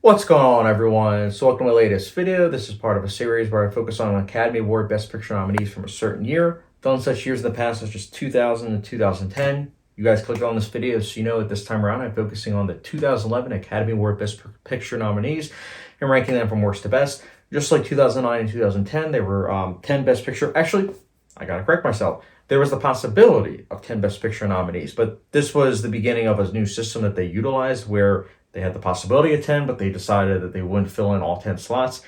What's going on, everyone? So, welcome to my latest video. This is part of a series where I focus on Academy Award Best Picture nominees from a certain year. Films such years in the past, such as 2000 and 2010. You guys clicked on this video, so you know at this time around I'm focusing on the 2011 Academy Award Best Picture nominees and ranking them from worst to best. Just like 2009 and 2010, there were 10 Best Picture. Actually, I gotta correct myself. There was the possibility of 10 Best Picture nominees, but this was the beginning of a new system that they utilized where they had the possibility of 10, but they decided that they wouldn't fill in all 10 slots.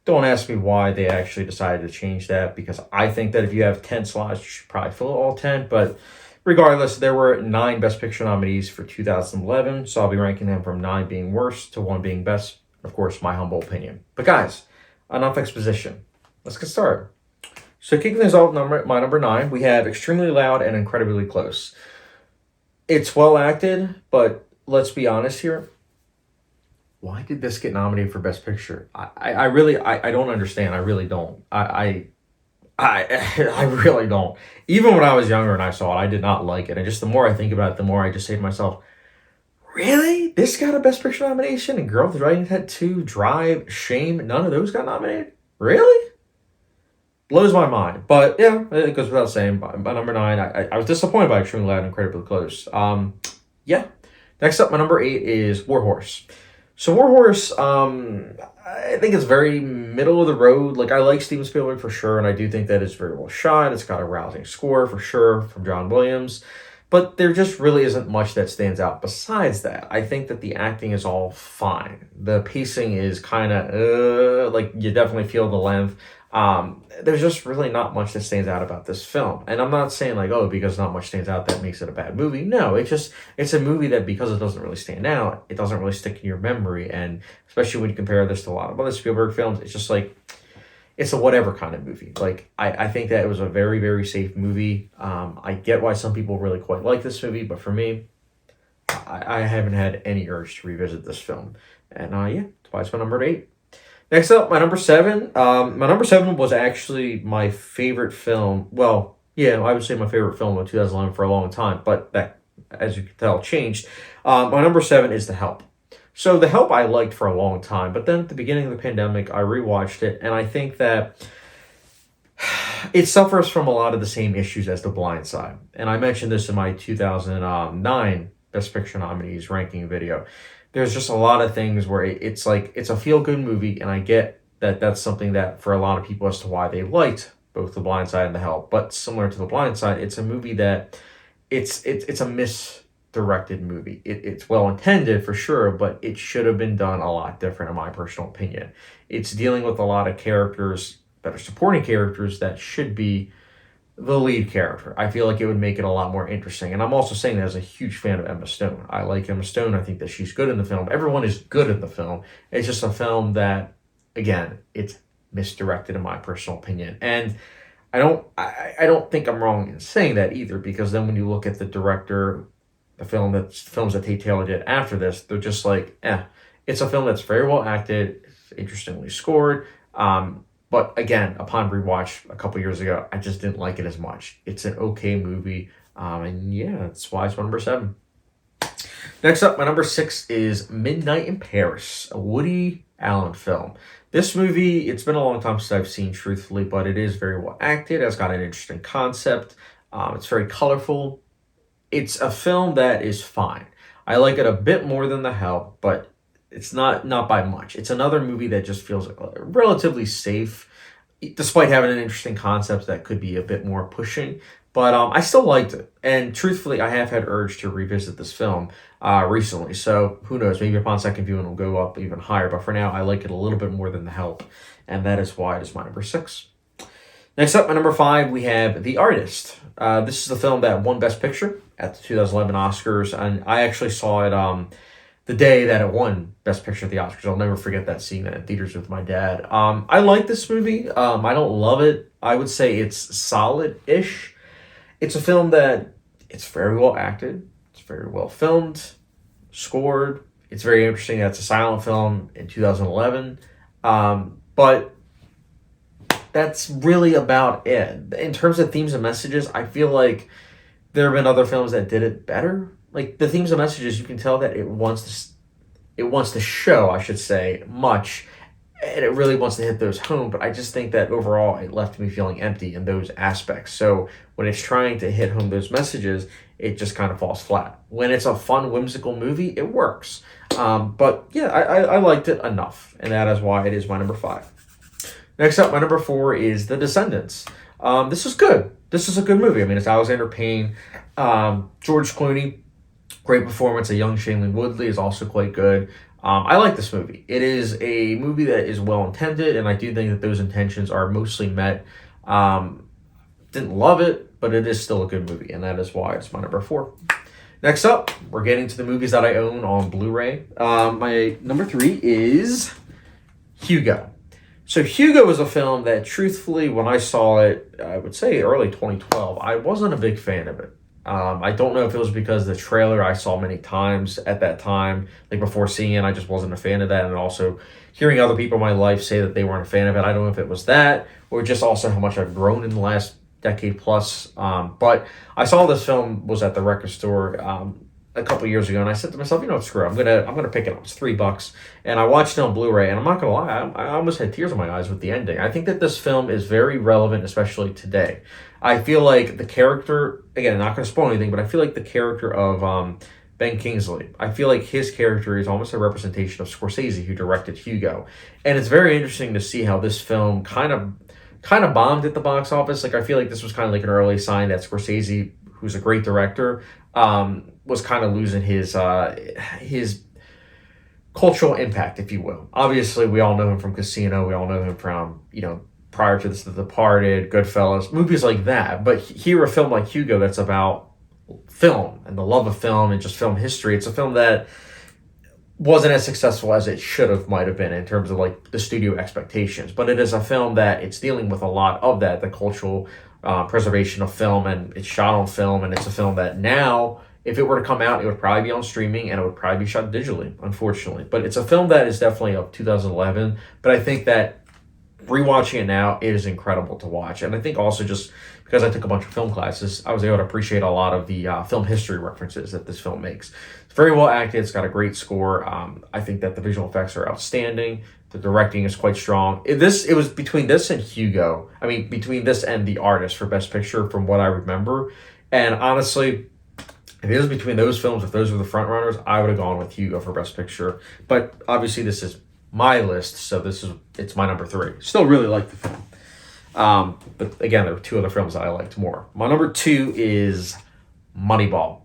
Don't ask me why they actually decided to change that, because I think that if you have 10 slots, you should probably fill all 10. But regardless, there were 9 Best Picture nominees for 2011, so I'll be ranking them from 9 being worst to 1 being best. Of course, my humble opinion. But guys, enough exposition. Let's get started. So kicking things off, my number 9, we have Extremely Loud and Incredibly Close. It's well acted, but let's be honest here. Why did this get nominated for Best Picture? I really I don't understand. I really don't. I really don't. Even when I was younger and I saw it, I did not like it. And just the more I think about it, the more I just say to myself, really? This got a Best Picture nomination? And Girl with the Dragon Tattoo, Drive, Shame, none of those got nominated? Really? Blows my mind. But yeah, it goes without saying. By number 9, I was disappointed by Extremely Loud and Incredibly Close. Yeah. Next up, my number 8 is War Horse. So War Horse, I think it's very middle of the road. Like, I like Steven Spielberg for sure, and I do think that it's very well shot. It's got a rousing score for sure from John Williams, but there just really isn't much that stands out besides that. I think that the acting is all fine. The pacing is kind of, like, you definitely feel the length. There's just really not much that stands out about this film. And I'm not saying like, oh, because not much stands out, that makes it a bad movie. No, it's a movie that because it doesn't really stand out, it doesn't really stick in your memory. And especially when you compare this to a lot of other Spielberg films, it's just like, it's a whatever kind of movie. Like, I think that it was a very, very safe movie. I get why some people really quite like this movie, but for me, I haven't had any urge to revisit this film. And yeah, that's why it's my number 8. Next up, my number 7. My number 7 was actually my favorite film. Well, yeah, I would say my favorite film of 2011 for a long time, but that, as you can tell, changed. My number 7 is The Help. So The Help I liked for a long time, but then at the beginning of the pandemic, I rewatched it, and I think that it suffers from a lot of the same issues as The Blind Side. And I mentioned this in my 2009 Best Picture nominees ranking video. There's just a lot of things where it's like it's a feel-good movie, and I get that that's something that for a lot of people as to why they liked both The Blind Side and The Help. But similar to The Blind Side, it's a movie that it's a misdirected movie. It's well intended for sure, but it should have been done a lot different in my personal opinion. It's dealing with a lot of characters that are supporting characters that should be the lead character. I feel like it would make it a lot more interesting. And I'm also saying that as a huge fan of Emma Stone. I like Emma Stone. I think that she's good in the film. Everyone is good in the film. It's just a film that, again, it's misdirected in my personal opinion. And I don't think I'm wrong in saying that either, because then when you look at the director, films that Tate Taylor did after this, they're just like, it's a film that's very well acted, it's interestingly scored. But again, upon rewatch a couple years ago, I just didn't like it as much. It's an okay movie. And yeah, that's why it's my number 7. Next up, my number 6 is Midnight in Paris, a Woody Allen film. This movie, it's been a long time since I've seen, truthfully, but it is very well acted. It's got an interesting concept. It's very colorful. It's a film that is fine. I like it a bit more than The Help, but it's not by much. It's another movie that just feels relatively safe, despite having an interesting concept that could be a bit more pushing. But I still liked it. And truthfully, I have had urge to revisit this film recently. So who knows? Maybe upon second viewing it'll go up even higher. But for now, I like it a little bit more than The Help. And that is why it is my number 6. Next up, my number 5, we have The Artist. This is the film that won Best Picture at the 2011 Oscars. And I actually saw it the day that it won Best Picture at the Oscars. I'll never forget that scene in theaters with my dad. I like this movie. I don't love it. I would say it's solid-ish. It's a film that it's very well acted. It's very well filmed, scored. It's very interesting that it's a silent film in 2011. But that's really about it. In terms of themes and messages, I feel like there have been other films that did it better. Like, the themes and messages, you can tell that it wants it wants to show, I should say, much, and it really wants to hit those home, but I just think that overall it left me feeling empty in those aspects. So when it's trying to hit home those messages, it just kind of falls flat. When it's a fun, whimsical movie, it works. But yeah, I liked it enough, and that is why it is my number 5. Next up, my number 4 is The Descendants. This is good. This is a good movie. I mean, it's Alexander Payne, George Clooney, great performance. A young Shailene Woodley is also quite good. I like this movie. It is a movie that is well intended, and I do think that those intentions are mostly met. Didn't love it, but it is still a good movie, and that is why it's my number 4. Next up, we're getting to the movies that I own on Blu-ray. My number 3 is Hugo. So Hugo is a film that, truthfully, when I saw it, I would say early 2012, I wasn't a big fan of it. I don't know if it was because the trailer I saw many times at that time, like before seeing it, I just wasn't a fan of that. And also hearing other people in my life say that they weren't a fan of it, I don't know if it was that or just also how much I've grown in the last decade plus. But I saw this film was at the record store a couple years ago, and I said to myself, screw it, I'm gonna pick it up. It's $3, and I watched it on Blu-ray, and I'm not gonna lie, I almost had tears in my eyes with the ending. I think that this film is very relevant, especially today. I feel like the character, again, not gonna spoil anything, but I feel like the character of Ben Kingsley, I feel like his character is almost a representation of Scorsese, who directed Hugo, and it's very interesting to see how this film kind of bombed at the box office. Like I feel like this was kind of like an early sign that Scorsese, who's a great director, was kind of losing his cultural impact, if you will. Obviously, we all know him from Casino. We all know him from, prior to this, The Departed, Goodfellas, movies like that. But here, a film like Hugo that's about film and the love of film and just film history, it's a film that wasn't as successful as it might have been in terms of like the studio expectations. But it is a film that it's dealing with a lot of that, the cultural preservation of film, and it's shot on film, and it's a film that now, if it were to come out, it would probably be on streaming and it would probably be shot digitally, unfortunately. But it's a film that is definitely of 2011, but I think that rewatching it now is incredible to watch. And I think also just because I took a bunch of film classes, I was able to appreciate a lot of the film history references that this film makes. It's very well acted. It's got a great score. I think that the visual effects are outstanding. The directing is quite strong. It was between this and Hugo. I mean, between this and The Artist for Best Picture, from what I remember. And honestly, if it was between those films, if those were the front runners, I would have gone with Hugo for Best Picture. But obviously, this is my list, so it's my number 3. Still really like the film. But again, there were 2 other films that I liked more. My number 2 is Moneyball.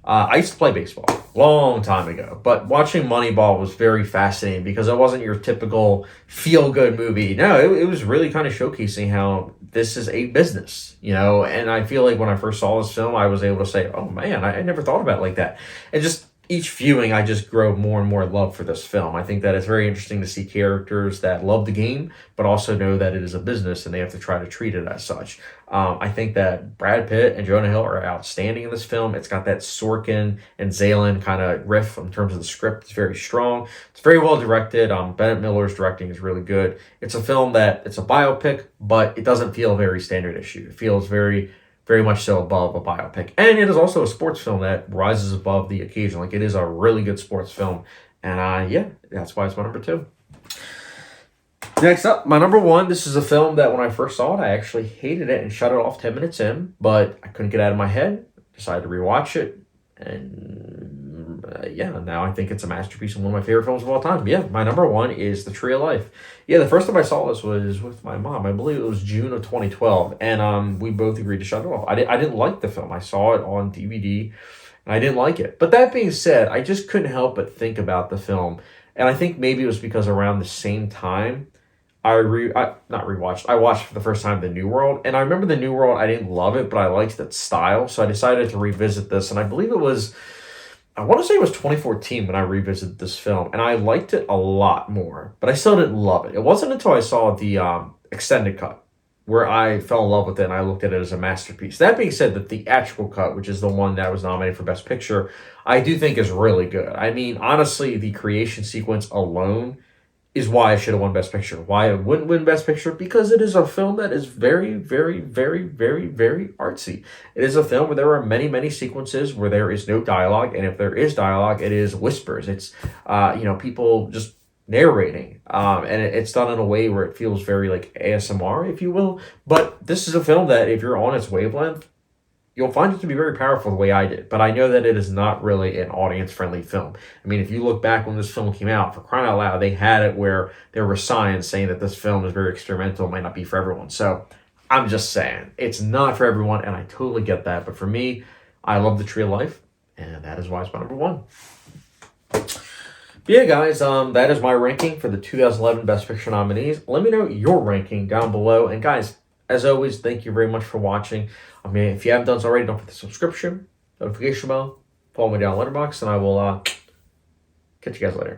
I used to play baseball a long time ago, but watching Moneyball was very fascinating because it wasn't your typical feel-good movie. No, it was really kind of showcasing how this is a business, and I feel like when I first saw this film, I was able to say, oh man, I never thought about it like that. And just each viewing, I just grow more and more love for this film. I think that it's very interesting to see characters that love the game, but also know that it is a business and they have to try to treat it as such. I think that Brad Pitt and Jonah Hill are outstanding in this film. It's got that Sorkin and Zalen kind of riff in terms of the script. It's very strong. It's very well directed. Bennett Miller's directing is really good. It's a film that, it's a biopic, but it doesn't feel very standard issue. It feels very much so above a biopic. And it is also a sports film that rises above the occasion. Like, it is a really good sports film. And that's why it's my number 2. Next up, my number 1. This is a film that when I first saw it, I actually hated it and shut it off 10 minutes in. But I couldn't get it out of my head. Decided to rewatch it. And now I think it's a masterpiece and one of my favorite films of all time. Yeah, my number 1 is The Tree of Life. Yeah, the first time I saw this was with my mom. I believe it was June of 2012, and we both agreed to shut it off. I didn't like the film. I saw it on DVD, and I didn't like it. But that being said, I just couldn't help but think about the film, and I think maybe it was because around the same time, I watched for the first time The New World, and I remember The New World, I didn't love it, but I liked that style, so I decided to revisit this, and I believe I want to say it was 2014 when I revisited this film, and I liked it a lot more, but I still didn't love it. It wasn't until I saw the extended cut where I fell in love with it and I looked at it as a masterpiece. That being said, the theatrical cut, which is the one that was nominated for Best Picture, I do think is really good. I mean, honestly, the creation sequence alone is why it should have won Best Picture. Why it wouldn't win Best Picture? Because it is a film that is very, very, very, very, very artsy. It is a film where there are many, many sequences where there is no dialogue, and if there is dialogue, it is whispers. It's people just narrating, and it's done in a way where it feels very like ASMR, if you will. But this is a film that, if you're on its wavelength, you'll find it to be very powerful the way I did. But I know that it is not really an audience-friendly film. I mean, if you look back when this film came out, for crying out loud, they had it where there were signs saying that this film is very experimental, might not be for everyone. So I'm just saying, it's not for everyone, and I totally get that. But for me, I love The Tree of Life, and that is why it's my number one. But yeah, guys, that is my ranking for the 2011 Best Picture nominees. Let me know your ranking down below. And guys, as always, thank you very much for watching. I mean, if you haven't done so already, don't forget the subscription, notification bell, follow me down Letterboxd, and I will catch you guys later.